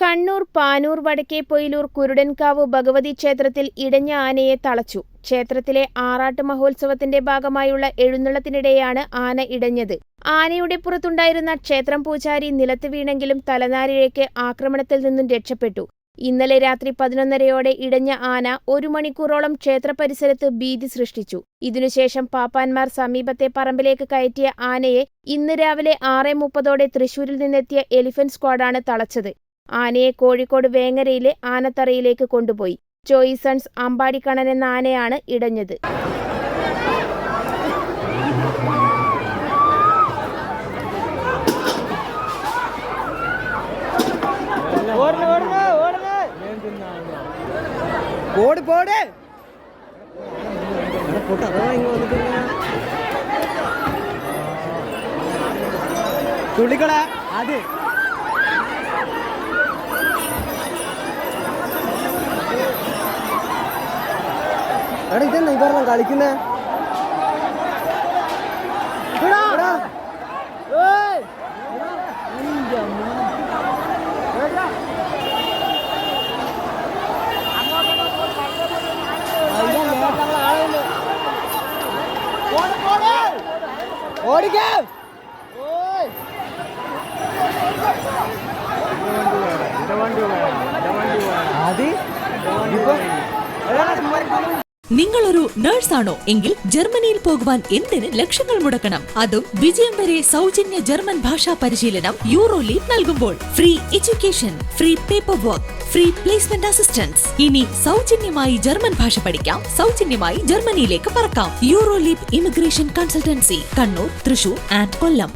കണ്ണൂർ പാനൂർ വടക്കേപ്പൊയിലൂർ കുരുടൻകാവ് ഭഗവതി ക്ഷേത്രത്തിൽ ഇടഞ്ഞ ആനയെ തളച്ചു. ക്ഷേത്രത്തിലെ ആറാട്ട് മഹോത്സവത്തിന്റെ ഭാഗമായുള്ള എഴുന്നള്ളത്തിനിടെയാണ് ആന ഇടഞ്ഞത്. ആനയുടെ പുറത്തുണ്ടായിരുന്ന ക്ഷേത്രം പൂജാരി നിലത്ത് വീണെങ്കിലും തലനാരിഴയ്ക്ക് ആക്രമണത്തിൽ നിന്നും രക്ഷപ്പെട്ടു. ഇന്നലെ രാത്രി 11:30-ഓടെ ഇടഞ്ഞ ആന 1 മണിക്കൂറോളം ക്ഷേത്ര പരിസരത്ത് ഭീതി സൃഷ്ടിച്ചു. ഇതിനുശേഷം പാപ്പാന്മാർ സമീപത്തെ പറമ്പിലേക്ക് കയറ്റിയ ആനയെ ഇന്ന് രാവിലെ 6:30-ഓടെ തൃശൂരിൽ നിന്നെത്തിയ എലിഫന്റ് സ്ക്വാഡാണ് തളച്ചത്. ആനയെ കോഴിക്കോട് വേങ്ങരയിലെ ആനത്തറയിലേക്ക് കൊണ്ടുപോയി. ചോയ്സൺസ് അമ്പാടിക്കണ്ണൻ എന്ന ആനയാണ് ഇടഞ്ഞത്. തുള്ളിക്കള അത് ഇതെന്നാ ഈ പറഞ്ഞ കളിക്കുന്നേ? ഓടിക്കേ നിങ്ങളൊരു നഴ്സാണോ എങ്കിൽ ജർമ്മനിയിൽ പോകുവാൻ എന്തിന് ലക്ഷങ്ങൾ മുടക്കണം? അതും വിജയം വരെ സൗജന്യ ജർമ്മൻ ഭാഷാ പരിശീലനം യൂറോലീപ് നൽകുമ്പോൾ. Free education, free paper work, free placement assistance. ഇനി സൗജന്യമായി ജർമ്മൻ ഭാഷ പഠിക്കാം, സൗജന്യമായി ജർമ്മനിയിലേക്ക് പറക്കാം. Euroleap immigration consultancy, Kannur, Thrissur and Kollam.